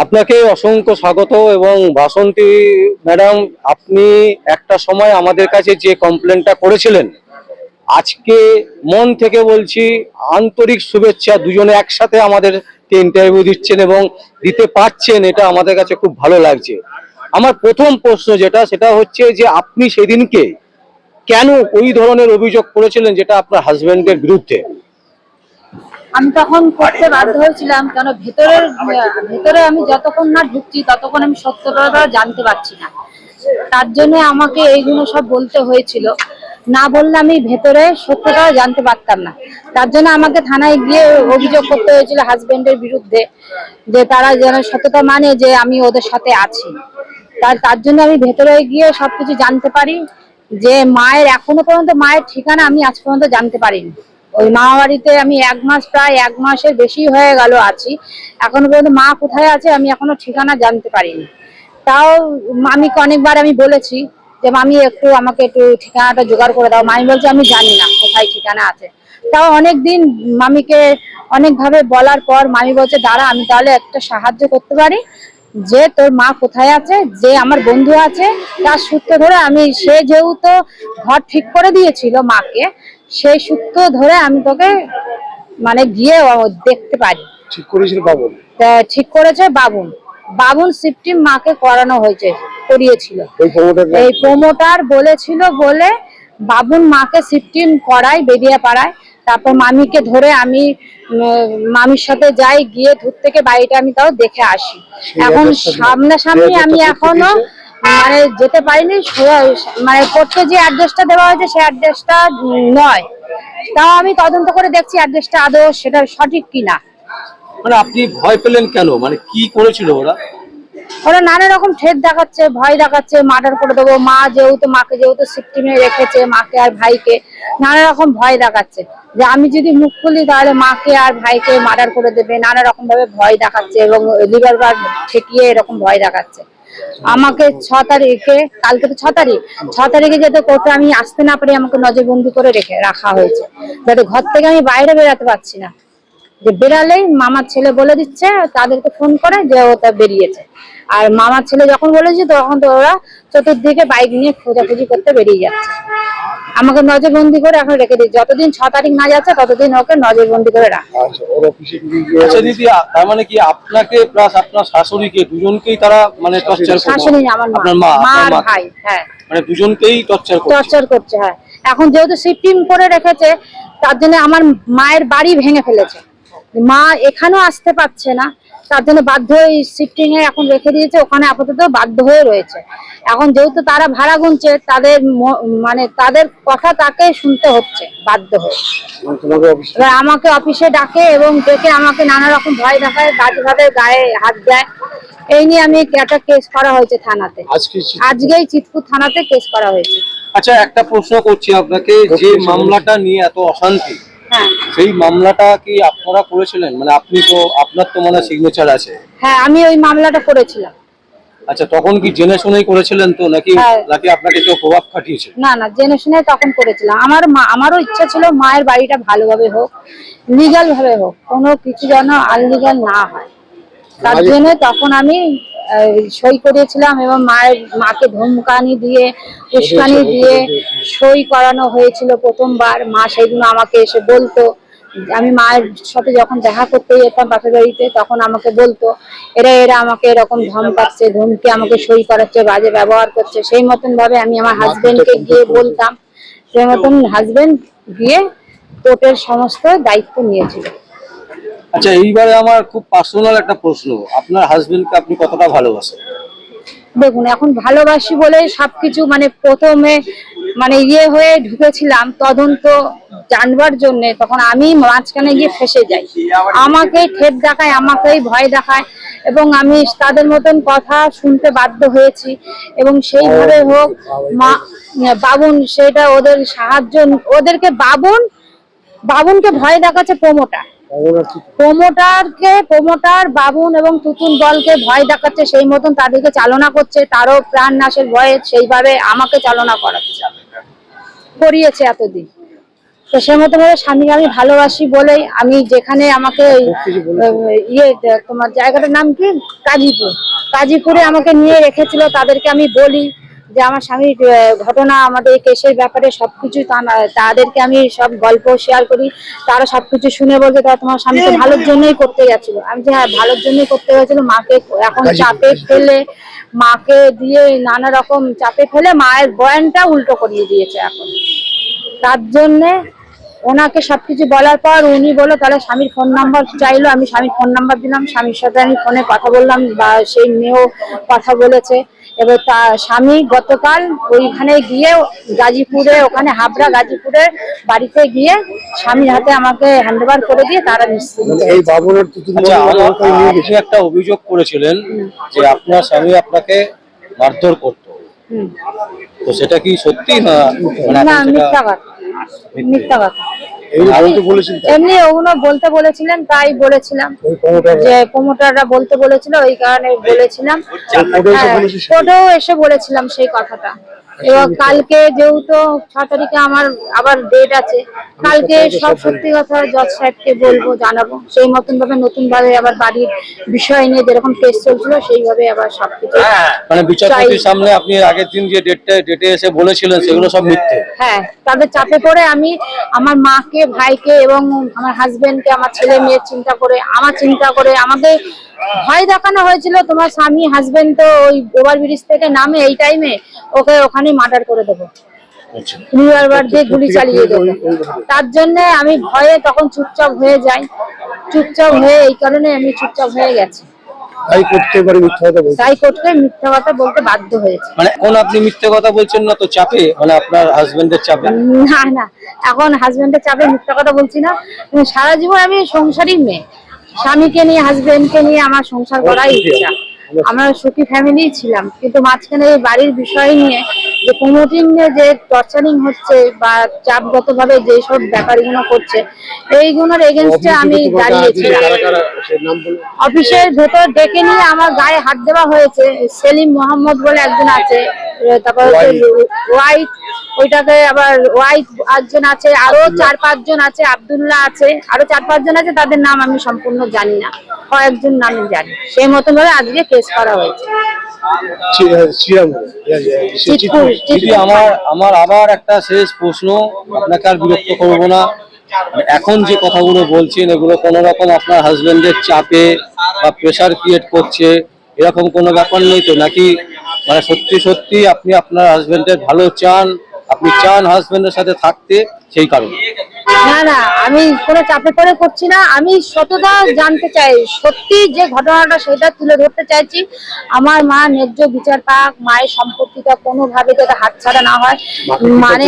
আপনাকে অসংখ্য স্বাগত। এবং বাসন্তী ম্যাডাম, আপনি একটা সময় আমাদের কাছে যে কমপ্লেনটা করেছিলেন, আজকে মন থেকে বলছি আন্তরিক শুভেচ্ছা। দুজনে একসাথে আমাদেরকে ইন্টারভিউ দিচ্ছেন এবং দিতে পারছেন, এটা আমাদের কাছে খুব ভালো লাগছে। আমার প্রথম প্রশ্ন সেটা হচ্ছে যে আপনি সেদিনকে কেন ওই ধরনের অভিযোগ করেছিলেন যেটা আপনার হাজবেন্ডের বিরুদ্ধে? আমি তখন করতে বাধ্য হয়েছিলাম, কেন ভেতরে আমি যতক্ষণ না ঢুকছি ততক্ষণ আমি সত্যটা জানতে পারছি না। তার জন্য আমাকে এইগুলো সব বলতে হয়েছিল, না বললে আমি ভেতরে সত্যটা জানতে পারতাম না। তার জন্য আমাকে থানায় গিয়ে অভিযোগ করতে হয়েছিল হাজবেন্ডের বিরুদ্ধে, যে তারা যেন সত্যতা মানে যে আমি ওদের সাথে আছি। তার জন্য আমি ভেতরে গিয়ে সবকিছু জানতে পারি, যে মায়ের এখনো পর্যন্ত মায়ের ঠিকানা আমি আজ পর্যন্ত জানতে পারিনি। ওই মামা বাড়িতে আমি প্রায় এক মাসের বেশি হয়ে গেল আছি, এখনো পর্যন্ত মা কোথায় আছে আমি এখনো ঠিকানা জানতে পারিনি। তাও মামিকে অনেকবার আমি বলেছি যে মামি আমাকে একটু ঠিকানাটা জোগাড় করে দাও। মামি বলছে আমি জানি না কোথায় ঠিকানা আছে। তাও অনেকদিন মামিকে অনেকভাবে বলার পর মামি বলছে দাঁড়া, আমি তাহলে একটা সাহায্য করতে পারি, যে তোর মা কোথায় আছে, যে আমার বন্ধু আছে তার সূত্র ধরে সে যেহেতু ঘর ঠিক করে দিয়েছিল মাকে, সেই সূত্র ধরে আমি তোকে মানে গিয়ে দেখতে পারি। ঠিক করেছিল বাবুল? ঠিক করেছে বাবুন শিফটিং মাকে করিয়েছিল। এই প্রমোটার বলেছিল বলে বাবুন মাকে শিফটিং করায় বেরিয়ে পাড়ায়। তারপর মামিকে ধরে আমি মামির সাথে যাই, গিয়ে দূর থেকে বাড়িটা আমি তাও দেখে আসি। এখন সামনাসামনি আমি এখনো মানে যেতে পারিনি, মানে কোর্টে যে অ্যাড্রেসটা দেওয়া হয়েছে সেই অ্যাড্রেসটা নয়। তাও আমি তদন্ত করে দেখছি অ্যাড্রেসটা আদৌ সেটা সঠিক কিনা। মানে আপনি ভয় পেলেন কেন? মানে কি করেছিল ওরা? ওরা নানা রকম ঠেট দেখাচ্ছে, ভয় দেখাচ্ছে, মার্ডার করে দেবো। মাকে যেহেতু সিস্টেমে রেখেছে, মাকে আর ভাইকে নানা রকম ভয় দেখাচ্ছে, যে আমি যদি মুখ খুলি তাহলে মাকে আর ভাইকে মার্ডার করে দেবে। নানা রকম ভাবে ভয় দেখাচ্ছে এবং লিভার ঠেকিয়ে এরকম ভয় দেখাচ্ছে আমাকে। 6 তারিখে, কালকে তো 6 তারিখ, 6 তারিখে যাতে কোর্টে আমি আসতে না পারি আমাকে নজরবন্দি করে রাখা হয়েছে, যাতে ঘর থেকে আমি বাইরে বেরাতে পারছি না। যে বেরালেই মামার ছেলে বলে দিচ্ছে তাদেরকে ফোন করে যে ওটা বেরিয়েছে। আর মামার ছেলে যখন বলেছে তখন তো ওরা চতুর্দিকে বাইক নিয়ে খোঁজাখুঁজি করতে বেরিয়ে যাচ্ছে। আমাকে নজরবন্দি করে এখন রেখে দিচ্ছে, যতদিন 6 তারিখ না যাচ্ছে ততদিন ওকে নজরবন্দি করে রাখা। আচ্ছা দিদি, তার মানে কি আপনাকে প্লাস আপনার শাশুড়িকে দুজনকেই তারা মানে টর্চার করছে? শাশুড়ি আমার মা আর ভাই, হ্যাঁ মানে দুজনকেই টর্চার করছে। হ্যাঁ, এখন যেহেতু শিফটিং করে রেখেছে তার জন্য আমার মায়ের বাড়ি ভেঙে ফেলেছে, মা এখানেও আসতে পারছে না। তার জন্য বাধ্য হয়ে শিফটিং এ এখন রেখে দিয়েছে, ওখানে আপাতত বাধ্য হয়ে রয়েছে। এখন যেহেতু তারা ভাড়া গুনছে, মানে তাদের কথা তাকে শুনতে হচ্ছে বাধ্য হয়ে। এবার আমাকে অফিসে ডাকে এবং ডেকে আমাকে নানা রকম ভয় দেখায়, বাজেভাবে গায়ে হাত দেয়। এই নিয়ে আমি একটা কেস করা হয়েছে থানাতে, আজকেই চিতপুর থানাতে কেস করা হয়েছে। আচ্ছা, একটা প্রশ্ন করছি আপনাকে, যে মামলাটা নিয়ে এত অশান্তি, সেই মামলাটা কি আপনারা করেছিলেন? মানে আপনার তো মনে সিগনেচার আছে। হ্যাঁ, আমি ওই মামলাটা করেছিলাম। আচ্ছা, তখন কি জেনে শুনেই করেছিলেন তো, নাকি আপনাকে কেউ প্রভাব খাটিয়েছে? না, জেনে শুনে তখন করেছিলাম। আমারও ইচ্ছা ছিল মায়ের বাড়িটা ভালোভাবে হোক, লিগাল ভাবে হোক, কোনো কিছু যেন আনলিগাল না হয়। তার জন্য তখন আমি সই করেছিলাম এবং মাকে ধমকানি দিয়ে, উস্কানি দিয়ে সই করানো হয়েছিল প্রথমবার। মা সেইগুলো আমাকে এসে বলতো। আমি মায়ের সাথে যখন দেখা করতে যেতাম বাপের বাড়িতে তখন আমাকে বলতো এরা আমাকে এরকম ধমকাচ্ছে, ধমকি আমাকে সই করাচ্ছে, বাজে ব্যবহার করছে। সেই মতন ভাবে আমি আমার হাজবেন্ডকে গিয়ে বলতাম, সেই মতন হাজবেন্ড গিয়ে কোর্টের সমস্ত দায়িত্ব নিয়েছিল। আচ্ছা, এইবারে আমার খুব পার্সোনাল একটা প্রশ্ন, আপনার হাজবেন্ডকে আপনি কতটা ভালোবাসেন? দেখুন, এখন ভালোবাসি বলে সবকিছু মানে প্রথমে মানে হয়ে ঢুকেছিলাম তদন্ত জানবার জন্য, তখন আমি মাঝখানে গিয়ে ফেসে যাই। আমাকেই ঠেট দেখায়, আমাকেই ভয় দেখায় এবং আমি তাদের মতন কথা শুনতে বাধ্য হয়েছি। এবং সেইভাবে হোক বাবুন, সেটা ওদের সাহায্য, ওদেরকে বাবুনকে ভয় দেখাচ্ছে প্রমোটার বাবুন এবং তুতুন দলকে ভয় দেখাচ্ছে, সেই মতন তাদেরকে চালনা করছে। তারও প্রাণ নাশের ভয়ে সেইভাবে আমাকে চালনা করিয়েছে এতদিন। তো সে মতো ভাবে স্বামীকে আমি ভালোবাসি বলেই আমি যেখানে আমাকে তোমার জায়গাটার নাম কি, কাজীপুরে আমাকে নিয়ে রেখেছিল, তাদেরকে আমি বলি যে আমার স্বামীর ঘটনা, আমাদের কেসের ব্যাপারে সবকিছু তাদেরকে আমি সব গল্প শেয়ার করি। তারা সবকিছু শুনে বলছে তারা তোমার স্বামীকে ভালোর জন্যই করতে গেছিল। আমি যে হ্যাঁ, ভালোর জন্যই করতে গেছিল। মাকে এখন চাপে ফেলে, মাকে দিয়ে নানা রকম চাপে ফেলে মায়ের বয়ানটা উল্টো করিয়ে দিয়েছে এখন। তার জন্যে ওনাকে সবকিছু বলার পর উনি বললো তাহলে স্বামীর ফোন নাম্বার চাইলো। আমি স্বামীর ফোন নাম্বার দিলাম, স্বামীর সাথে আমি ফোনে কথা বললাম, বা সেই মেয়েও কথা বলেছে। এবার স্বামী গতকাল ওইখানে গিয়ে গাজীপুরে, ওখানে হাবড়া গাজীপুরে বাড়িতে গিয়ে স্বামীর হাতে আমাকে হ্যান্ডওভার করে দিয়ে তারা নিশ্চিন্ত। আচ্ছা, আপনি একটা অভিযোগ করেছিলেন যে আপনার স্বামী আপনাকে মারধর করতো, তো সেটা কি সত্যি না? না, মিথ্যা কথা, মিথ্যা কথা। এমনি ওগুলো বলতে বলেছিলেন, তাই বলেছিলাম যে প্রমোটাররা বলতে বলেছিল, ওই কারণে বলেছিলাম। কোর্টেও এসে বলেছিলাম সেই কথাটা। এবার কালকে যেহেতু 6 তারিখে আমার আবার ডেট আছে, কালকে সব সত্যি কথা জজ সাহেবকে বলবো, জানাবো। সেই মতন ভাবে নতুন ভাবে আবার বাড়ির বিষয় নিয়ে যেরকম কেস চলছিল সেইভাবে আবার সবকিছু, মানে বিচারপতির সামনে আপনি আগের দিন যে ডেটে এসে বলেছিলেন সেগুলো সব মিথ্যে। হ্যাঁ, তাদের চাপে পড়ে আমি আমার মাকে, ভাইকে এবং আমার হাজবেন্ডকে, আমার ছেলে মেয়ে চিন্তা করে আমাকে ভয় দেখানো হয়েছিল, তোমার স্বামী হাজবেন্ড তো ওই ওভারব্রিজ থেকে নামে এই টাইমে ওকে ওখানে মার্ডার করে দেবো, রিভলভার দিয়ে গুলি চালিয়ে দেবো। তার জন্য আমি ভয়ে তখন চুপচাপ হয়ে যাই। এই কারণে আমি চুপচাপ হয়ে গেছি। তাই কোর্টকে মিথ্যা কথা বলতে বাধ্য হয়েছে। মানে এখন আপনি মিথ্যে কথা বলছেন না তো চাপে, মানে আপনার হাজবেন্ডের চাপে? না, এখন হাজবেন্ডের চাপে মিথ্যা কথা বলছি না। সারা জীবন আমি সংসারী মেয়ে, স্বামীকে নিয়ে, হাজবেন্ডকে নিয়ে আমার সংসার করাই ইচ্ছা। আমরা সুখী ফ্যামিলি ছিলাম, কিন্তু মাঝখানে এই বাড়ির বিষয় নিয়ে যে প্রমোটিং নিয়ে যে টর্চারিং হচ্ছে বা চাপগত ভাবে যেসব ব্যাপারগুলো করছে, এইগুলোর এগেনস্টে আমি দাঁড়িয়েছিলাম। অফিসের ভেতর ডেকে নিয়ে আমার গায়ে হাত দেওয়া হয়েছে। সেলিম মোহাম্মদ বলে একজন আছে, তারপর ওয়াইফ, ওইটাকে আবার ওয়াইফ একজন আছে, আরো 4-5 জন আছে, আব্দুল্লাহ আছে, আরো 4-5 জন আছে, তাদের নাম আমি সম্পূর্ণ জানি না, কয়েকজন নাম জানি। সেই মতন ভাবে আজকে কেস করা হয়েছে। দিদি, আমার আবার একটা শেষ প্রশ্ন, আপনাকে আর বিরক্ত করবো না। এখন যে কথাগুলো বলছেন এগুলো কোনো রকম আপনার হাজবেন্ডের চাপে বা প্রেসার ক্রিয়েট করছে এরকম কোনো ব্যাপার নেই তো? নাকি মানে সত্যি সত্যি আপনি আপনার হাজবেন্ডের ভালো চান, আপনি চান হাজবেন্ডের সাথে থাকতে, সেই কারণে? না, আমি কোনো চাপে পড়ে করছি না। আমি সততা জানতে চাই, সত্যি যে ঘটনাটা সেটা তুলে ধরতে চাইছি। আমার মা ন্যায্য বিচার পাক, মায়ের সম্পত্তিটা কোনোভাবে যাতে হাতছাড়া না হয়, মানে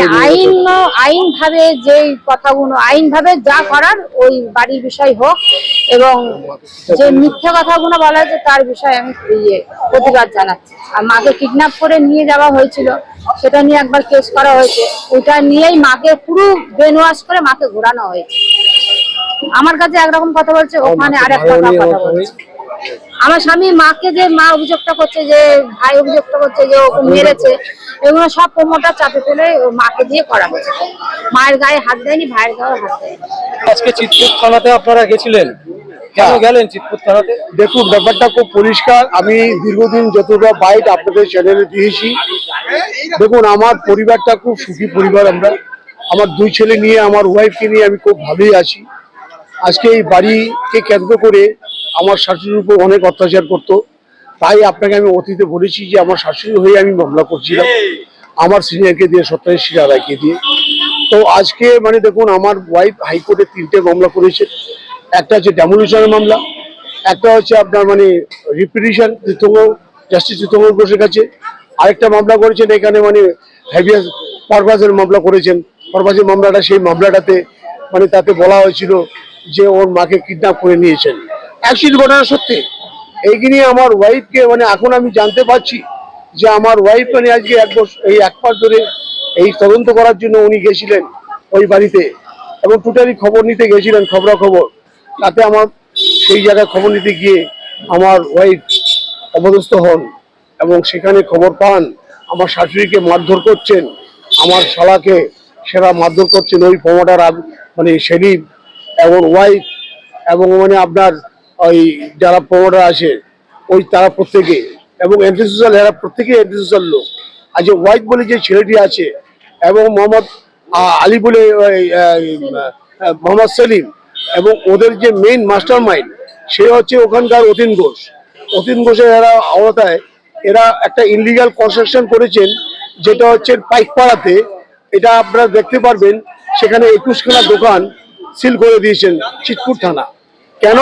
আইন ভাবে যে কথাগুলো, আইন ভাবে যা করার ওই বাড়ির বিষয় হোক, এবং যে মিথ্যা কথাগুলো বলা হয়েছে তার বিষয়ে আমি প্রতিবাদ জানাচ্ছি। আর মাকে কিডন্যাপ করে নিয়ে যাওয়া হয়েছিল, সেটা নিয়ে একবার কেস করা হয়েছে, ওটা নিয়েই মাকে পুরো ব্রেন ওয়াশ করে মাকে ঘোরানো হয়েছে। আমার কাছে একরকম কথা বলছে, ওখানে আরেক কথা বলছে। আমার স্বামী মাকে যে মা অভিযোগটা করছে, যে ভাই অভিযোগটা করছে যে ওকে মেরেছে, এগুলো সব প্রমোটার চাপে ফেলে মাকে দিয়ে করা হয়েছে। মায়ের গায়ে হাত দেয়নি, ভাইয়ের গায়ে হাত দেয়নি। আজকে চিৎপুর থানাতে আপনারা গেছিলেন, কেন গেলেন চিৎপুর থানাতে? দেখুন, ব্যাপারটা খুব পরিষ্কার। আমি দীর্ঘদিন যতটা বাইট আপনাদের চ্যানেলে দিয়েছি, দেখুন আমার পরিবারটা খুব সুখী পরিবার। আমার 2 ছেলে নিয়ে, আমার ওয়াইফকে নিয়ে আমি খুব ভালোই আছি। আজকে এই বাড়িকে কেন্দ্র করে আমার শাশুড়ির উপর অনেক অত্যাচার করতো, তাই আপনাকে আমি অতীতে বলেছি যে আমার শাশুড়ি হয়ে আমি মামলা করছিলাম আমার সিনিয়রকে দিয়ে, সত্যাশী রায়কে দিয়ে। তো আজকে মানে দেখুন, আমার ওয়াইফ হাইকোর্টে 3টে মামলা করেছে। একটা হচ্ছে ডেমোলিশনের মামলা, একটা হচ্ছে আপনার মানে রিপিটিশন জাস্টিস তীর্থঙ্কর ঘোষের কাছে, আরেকটা মামলা করেছেন এখানে মানে হ্যাভিয়াস পারপাসের মামলা করেছেন। পারপাসের মামলাটা, সেই মামলাটাতে মানে তাতে বলা হয়েছিল যে ওর মাকে কিডন্যাপ করে নিয়েছেন। অ্যাকচুয়ালি ঘটনা সত্যি। এইখানে আমার ওয়াইফকে মানে এখন আমি জানতে পারছি যে আমার ওয়াইফ মানে আজকে 1 মাস ধরে এই তদন্ত করার জন্য উনি গেছিলেন ওই বাড়িতে, এবং টোটালি খবর নিতে গেছিলেন, খবরাখবর। তাতে আমার সেই জায়গায় খবর নিতে গিয়ে আমার ওয়াইফ অপদস্থ হন, এবং সেখানে খবর পান আমার শাশুড়িকে মারধর করছেন, আমার শালাকে সেরা মারধর করছেন ওই প্রমোটার মানে সেলিম এবং ওয়াইফ এবং মানে আপনার ওই যারা প্রমোটার আছে ওই তারা প্রত্যেকে এবং এন্টি সোশ্যাল এরা প্রত্যেকেই এন্টি সোশ্যাল লোক। আর যে ওয়াইফ বলে যে ছেলেটি আছে এবং মোহাম্মদ আলী বলে মোহাম্মদ সেলিম এবং ওদের যে মেইন মাস্টার মাইন্ড সে হচ্ছে ওখানকার অতীন ঘোষ। অতীন ঘোষের এরা আওতায় এরা একটা ইনলিগাল কনস্ট্রাকশন করেছেন যেটা হচ্ছে পাইকপাড়াতে। এটা আপনারা দেখতে পারবেন, সেখানে 21খানা দোকান সিল করে দিয়েছেন চিতপুর থানা। কেন?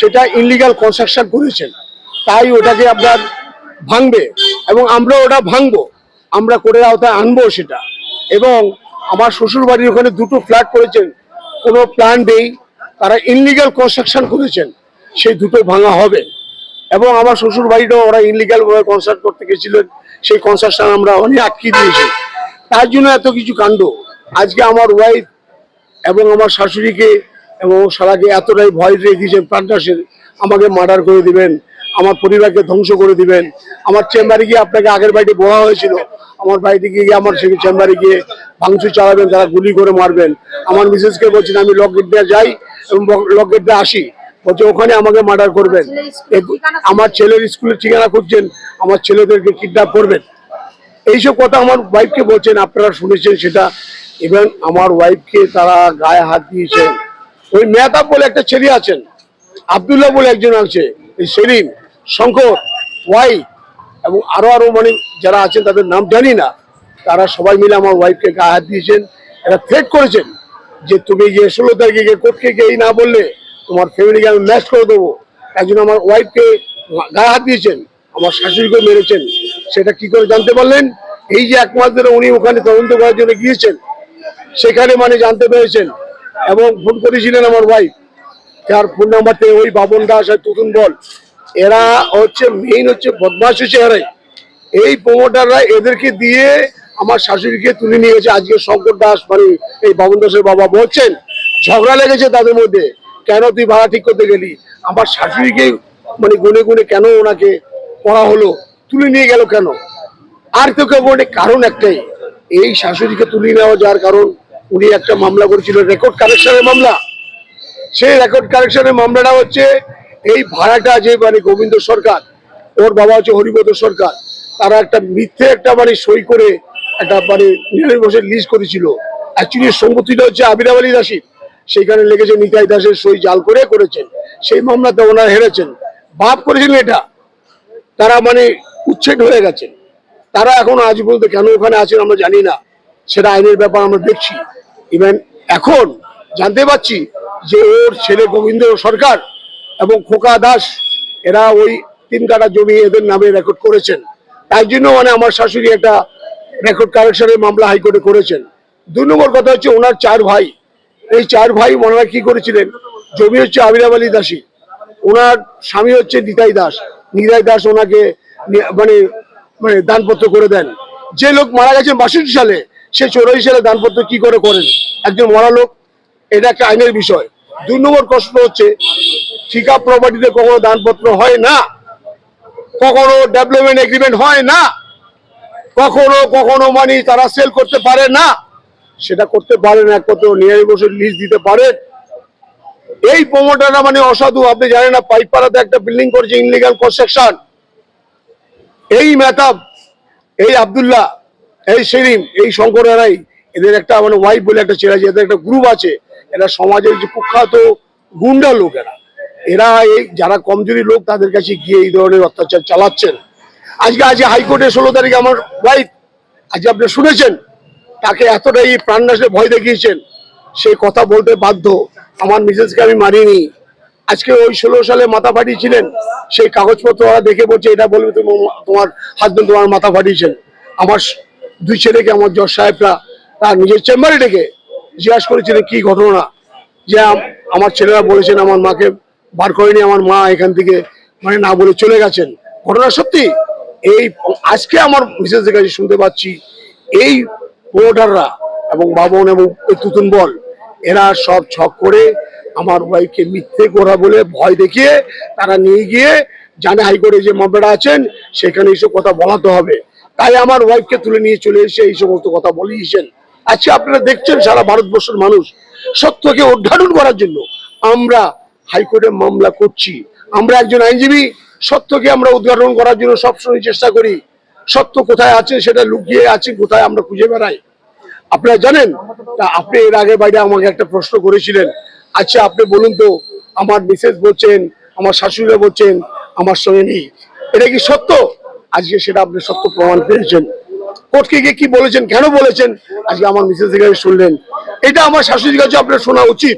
সেটা ইনলিগাল কনস্ট্রাকশন করেছেন, তাই ওটাকে আপনার ভাঙবে এবং আমরা ওটা ভাঙবো, আমরা করে আওতায় আনবো সেটা। এবং আমার শ্বশুর বাড়ির ওখানে 2টো ফ্ল্যাট করেছেন, কোনো প্ল্যান নেই, তারা ইনলিগাল কনস্ট্রাকশন করেছেন, সেই 2টো ভাঙা হবে। এবং আমার শ্বশুর বাড়িটাও ওরা ইনলিগাল ভাবে কনস্ট্রাক্ট করতে গেছিলেন, সেই কনস্ট্রাকশন আমরা অনেক আটকে দিয়েছি। তার জন্য এত কিছু কাণ্ড। আজকে আমার ওয়াইফ এবং আমার শাশুড়িকে এবং সারাকে এতটাই ভয় দিয়ে দিয়েছেন প্রাণনাশের, আমাকে মার্ডার করে দিবেন, আমার পরিবারকে ধ্বংস করে দিবেন। আমার চেম্বারে গিয়ে আপনাকে আগের বাড়িতে বলা হয়েছিল, আমার বাড়িতে গিয়ে আমার সেই চেম্বারে গিয়ে ভাঙচুর চালাবেন, তারা গুলি করে মারবেন। আমার মিসেসকে বলছেন আমি লক গেট দিয়ে যাই এবং লক গেট দিয়ে আসি, বলছে ওখানে আমাকে মার্ডার করবেন। আমার ছেলের স্কুলের ঠিকানা খুঁজছেন, আমার ছেলেদেরকে কিডন্যাপ করবেন, এইসব কথা আমার ওয়াইফকে বলছেন। আপনারা শুনেছেন সেটা। ইভেন আমার ওয়াইফকে তারা গায়ে হাত দিয়েছেন। ওই মেহতাব বলে একটা ছেলে আছেন, আব্দুল্লাহ বলে একজন আছে, এই সেলিম, শঙ্কর, ওয়াই এবং আরো মানে যারা আছেন তাদের নাম জানি না, তারা সবাই মিলে আমার ওয়াইফকে গায়ে হাত দিয়েছেন। এরা থ্রেট করেছেন যে তুমি গিয়ে 16 তারিখে গিয়ে কোর্টকে গিয়ে না বললে তোমার ফ্যামিলিকে আমি ম্যাচ করে দেবো। একজন আমার ওয়াইফকে গায়ে হাত দিয়েছেন, আমার শাশুড়িকে মেরেছেন। সেটা কি করে জানতে পারলেন? এই যে 1 মাস ধরে উনি ওখানে তদন্ত করার জন্য গিয়েছেন, সেখানে মানে জানতে পেরেছেন এবং ফোন করেছিলেন আমার ওয়াইফ, যার ফোন নাম্বার থেকে ওই বাবন দাস আর তুতুন বল, এরা হচ্ছে মেইন হচ্ছে বদমাশ হচ্ছে এরাই। এই প্রমোটাররা এদেরকে দিয়ে আমার শাশুড়িকে তুলে নিয়ে গেছে। আজকে শঙ্কর দাস মানে এই বাবন দাসের বাবা বলছেন ঝগড়া লেগেছে তাদের মধ্যে, কেন তুই ভাড়া ঠিক করতে গেলি, আমার শাশুড়িকে মানে গুনে গুনে কেন ওনাকে করা হলো, তুলে নিয়ে গেল কেন? আর তো কেউ কারণ একটাই, এই শাশুড়িকে তুলে নেওয়া যার কারণ উনি একটা মামলা করেছিল রেকর্ড কারেকশনের মামলা। সেই রেকর্ড কারেকশনের মামলাটা হচ্ছে এই ভাড়াটা যে মানে গোবিন্দ সরকার, ওর বাবা হচ্ছে হরিপদ সরকার, তারা একটা মিথ্যে একটা মানে সই করে একটা মানে নিরানি বসে লিজ করেছিল। অ্যাকচুয়ালি সম্পত্তিটা হচ্ছে আবির আলী দাসী, সেইখানে লেগেছে নিতাই দাসের সই জাল করে করেছেন। সেই মামলাতে ওনারা হেরেছেন, বাপ করেছিলেন এটা, তারা মানে উচ্ছেদ হয়ে গেছেন। তারা এখন আজ পর্যন্ত কেন ওখানে আছেন আমরা জানি না, সেটা আইনের ব্যাপার আমরা দেখছি। ইভেন এখন জানতে পারছি যে ওর ছেলে গোবিন্দ সরকার এবং খোকা দাস এরা ওই 3 কাঠা জমি এদের নামে রেকর্ড করেছেন। তাই জন্য মানে আমার শাশুড়ি একটা রেকর্ড কারেকশনের মামলা হাইকোর্টে করেছেন। 2 নম্বর কথা হচ্ছে ওনার 4 ভাই, এই 4 ভাই ওনারা কি করেছিলেন, জমি হচ্ছে আবির আলী দাসী, ওনার স্বামী হচ্ছে নিতাই দাস, নিতাই দাস ওনাকে মানে মানে দানপত্র করে দেন। যে লোক মারা গেছেন 62 সালে, সে 84 সালে দানপত্র কি করে করেন একজন মরা লোক? এটা একটা আইনের বিষয়। 2 নম্বর প্রশ্ন হচ্ছে ঠিকা প্রপার্টিতে কখনো দানপত্র হয় না, কখনো ডেভেলপমেন্ট এগ্রিমেন্ট হয় না, কখনো কখনো মানে তারা সেল করতে পারে না, সেটা করতে পারে না, একমাত্র নিয়ারি বসে লিজ দিতে পারে। এই প্রমোটাররা মানে অসাধু। আপনি জানেন না পাইকপাড়াতে একটা বিল্ডিং করেছে ইনলিগাল কনস্ট্রাকশন, এই মেহতাব, এই আব্দুল্লাহ, এই সেলিম, এই শঙ্কর এরাই, এদের একটা মানে ওয়াইফ বলে একটা ছেলে আছে, এদের একটা গ্রুপ আছে। এরা সমাজের যে কুখ্যাত গুন্ডা লোক, এরা এই যারা কমজোরি লোক তাদের কাছে গিয়ে এই ধরনের অত্যাচার চালাচ্ছেন। আজকে হাইকোর্টে 16 তারিখে আমার ওয়াইফ, আজকে আপনি শুনেছেন, তাকে এতটাই প্রাণনাশে ভয় দেখিয়েছেন, সেই কথা বলতে বাধ্য। আমার মিসেসকে আমি মারিনি। আজকে ওই 16 সালে মাথা ফাটিয়েছিলেন, সেই কাগজপত্র ওরা দেখে বলছে এটা বলবে তোমার হাজবেন্ড তোমার মাথা ফাটিয়েছেন। আমার 2 ছেলেকে আমার জজ সাহেবরা তার নিজের চেম্বারে ডেকে জিজ্ঞাসা করেছিলেন কি ঘটনা, যে আমার ছেলেরা বলেছেন আমার মাকে বার করেনি, আমার মা এখান থেকে মানে না বলে চলে গেছেন। ঘটনা সত্যি। এই আজকে আমার মিসেসের কাছে শুনতে পাচ্ছি এই প্রমোটাররা এবং বাবন এবং তুতুন বল, এরা সব ছক করে আমার ওয়াইফকে মিথ্যে করা বলে ভয় দেখিয়ে তারা নিয়ে গিয়ে জানে হাইকোর্টে যে মামলাটা আছেন সেখানে এইসব কথা বলাতে হবে, তাই আমার ওয়াইফকে তুলে নিয়ে চলে এসে এই সমস্ত কথা বলিয়েছেন। আজকে আপনারা দেখছেন সারা ভারতবর্ষের মানুষ সত্যকে উদ্ঘাটন করার জন্য আমরা হাইকোর্টে মামলা করছি। আমরা একজন আইনজীবী, সত্যকে আমরা উদ্ঘাটন করার জন্য সবসময় চেষ্টা করি। সত্য কোথায় আছে সেটা লুকিয়ে আছে কোথায় আমরা খুঁজে বেড়াই। আপনারা জানেন, তা আপনি এর আগে বাইরে আমাকে একটা প্রশ্ন করেছিলেন, আচ্ছা আপনি বলুন তো, আমার মিসেস বলছেন, আমার শাশুড়িরা বলছেন আমার সঙ্গে নেই, এটা কি সত্য? আজকে সেটা আপনি সত্য প্রমাণ পেয়েছেন। কোর্টকে গিয়ে কি বলেছেন, কেন বলেছেন, আজকে আমার মিসেস থেকে শুনলেন। এটা আমার শাশুড়ির কাছে আপনার শোনা উচিত।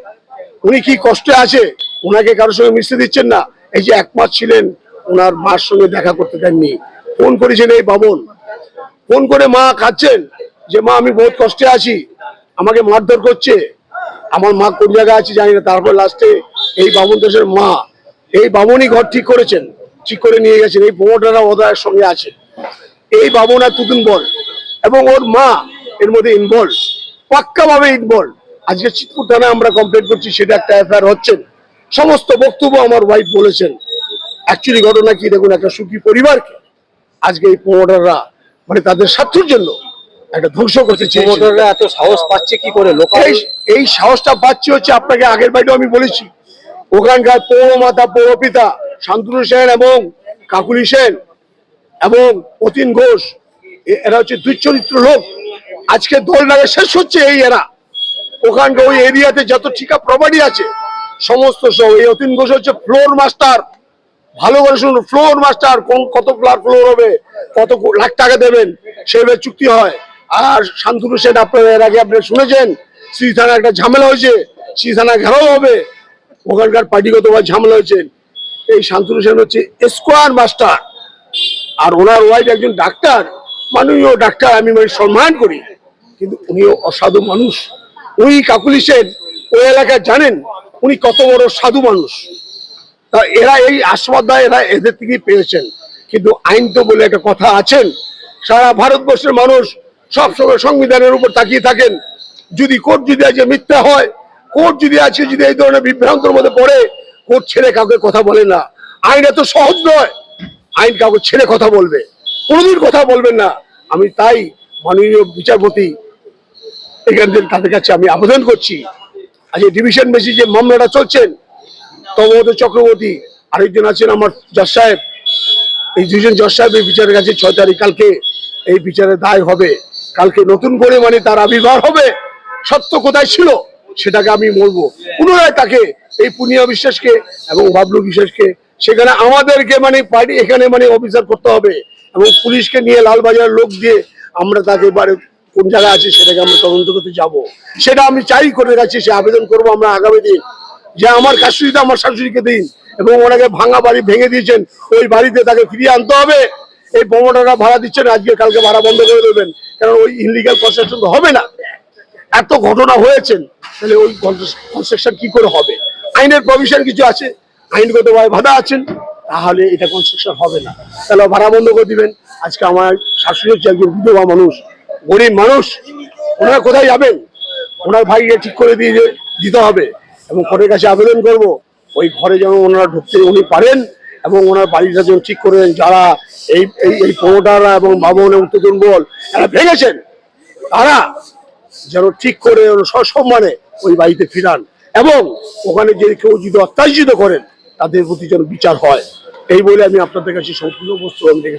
উনি কি কষ্টে আছে, ওনাকে কারোর সঙ্গে মিশতে দিচ্ছেন না। এই যে 1 মাস ছিলেন, ওনার মার সঙ্গে দেখা করতে দেননি। ফোন করেছেন এই বামন, ফোন করে মা কাঁদছেন যে মা আমি বহুত কষ্টে আছি, আমাকে মারধর করছে, আমার মা কোন জায়গায় আছে জানি না। তারপর লাস্টে এই বামন দেশের মা, এই বামনই ঘর ঠিক করেছেন, ঠিক করে নিয়ে গেছেন। এই প্রমোটাররা ওদের সঙ্গে আছে, এই বামন আর তুতুন বল এবং ওর মা এর মধ্যে ইনভলভ, পাক্কা ভাবে ইনভলভ। আজকে চিতপুর থানায় আমরা কমপ্লেন করছি, সেটা একটা এফআইআর হচ্ছে। সমস্ত বক্তব্য আমার ওয়াইফ বলেছেন। অ্যাকচুয়ালি ঘটনা কি দেখুন, একটা সুখী পরিবারকে আজকে এই প্রমোটাররা মানে তাদের স্বার্থের জন্য একটা ধ্বংস করতে চেয়েছে। প্রমোটাররা এত সাহস পাচ্ছে কি করে? লোকাল এই সাহসটা পাচ্ছি হচ্ছে, আপনাকে আগের বাইরেও আমি বলেছি, ওখানকার পৌরমাতা পৌরপিতা শান্তনু সেন এবং কাকুলি সেন এবং অতীন ঘোষ, এরা হচ্ছে দুশ্চরিত্র লোক। আজকে দলটাকে শেষ হচ্ছে এই এরা। ওখানকার ওই এরিয়াতে যত ঠিকা প্রপার্টি আছে সমস্ত সব, এই অতীন ঘোষ হচ্ছে ফ্লোর মাস্টার। ভালো করে শুনুন, ফ্লোর মাস্টার, কত ফ্লোর হবে, কত লাখ টাকা দেবেন সেভাবে চুক্তি হয়। আর শান্তনু সেন আপনারা এর আগে আপনারা শুনেছেন, শ্রী থানা একটা ঝামেলা হয়েছে, শ্রী থানা ঘেরাও হবে, ওখানকার পার্টিগতভাবে ঝামেলা হয়েছে। এই শান্তনু সেন হচ্ছে স্কোয়ার মাস্টার, আর ওনার ওয়াইফ একজন ডাক্তার, মাননীয় ডাক্তার, আমি সম্মান করি, কিন্তু উনিও অসাধু মানুষ। উনি কাকুলি সেন ওই এলাকায় জানেন উনি কত বড় সাধু মানুষ। তা এরা এই আস্বাদা এরা এদের থেকেই পেয়েছেন। কিন্তু আইন তো বলে একটা কথা আছেন, সারা ভারতবর্ষের মানুষ সবসময় সংবিধানের উপর তাকিয়ে থাকেন। যদি কোর্ট যদি আজকে মিথ্যা হয়, কোর্ট যদি আজকে যদি এই ধরনের বিভ্রান্তের মধ্যে পড়ে, কোর্ট ছেড়ে কাউকে কথা বলে না। আইন এত সহজ নয়, আইন কাউকে ছেড়ে কথা বলবে, কোনোদিন কথা বলবেন না। আমি তাই মাননীয় বিচারপতি এখান থেকে তাদের কাছে আমি আবেদন করছি, আজ ডিভিশন বেশি যে মামলাটা চলছেন, তমোদ চক্রবর্তী, আরেকজন আছেন আমার জজ সাহেব, এই দুজন জজ সাহেব এই বিচারের কাছে 6 তারিখ কালকে এই বিচারের দায় হবে। কালকে নতুন করে মানে তার আবির্ভাব হবে। সত্য কোথায় ছিল সেটাকে আমি বলবো। পুনরায় তাকে এই পুনিয়া বিশ্বাসকে এবং বাবলু বিশ্বাসকে সেখানে আমাদেরকে মানে পার্টি এখানে মানে অফিসার করতে হবে এবং পুলিশকে নিয়ে লালবাজারের লোক দিয়ে আমরা তাকে এবারে কোন জায়গায় আছে সেটাকে আমরা তদন্ত করতে যাবো। সেটা আমি চাই করে রাখছি, সে আবেদন করবো আমরা আগামী দিন, যে আমার শাশুড়িতে আমার শাশুড়িকে দিন এবং ওনাকে ভাঙা বাড়ি ভেঙে দিয়েছেন, ওই বাড়িতে তাকে ফিরিয়ে আনতে হবে। এই প্রমোটাররা ভাড়া দিচ্ছেন, আজকে কালকে ভাড়া বন্ধ করে দেবেন, কারণ ওই ইনলিগাল কনস্ট্রাকশন তো হবে না। এত ঘটনা হয়েছেন, তাহলে ওই কনস্ট্রাকশন কি করে হবে? আইনের প্রভিশন কিছু আছে, আইনগতভাবে বাধা আছেন, তাহলে এটা কনস্ট্রাকশন হবে না। তাহলে ভাড়া বন্ধ করে দিবেন। আজকে আমার শাশুড়ি হচ্ছে একজন বিধবা মানুষ, গরিব মানুষ, ওনারা কোথায় যাবেন? ওনার ভাইকে ঠিক করে দিয়ে দিতে হবে এবং কোর্টের কাছে আবেদন করব ওই ঘরে যেন ওনারা ঢুকতে উনি পারেন এবং ওনার বাড়িটা যেন ঠিক করে দেন। যারা এই এই প্রমোটাররা এবং বাবন এবং তুতুন বল এরা ভেঙেছেন, তারা যেন ঠিক করে সসম্মানে ওই বাড়িতে ফিরান এবং ওখানে যে কেউ যদি অত্যাচারিত করেন তাদের প্রতি যেন বিচার হয়। এই বলে আমি আপনাদের কাছে সম্পূর্ণ বস্তু আমি দেখেছি।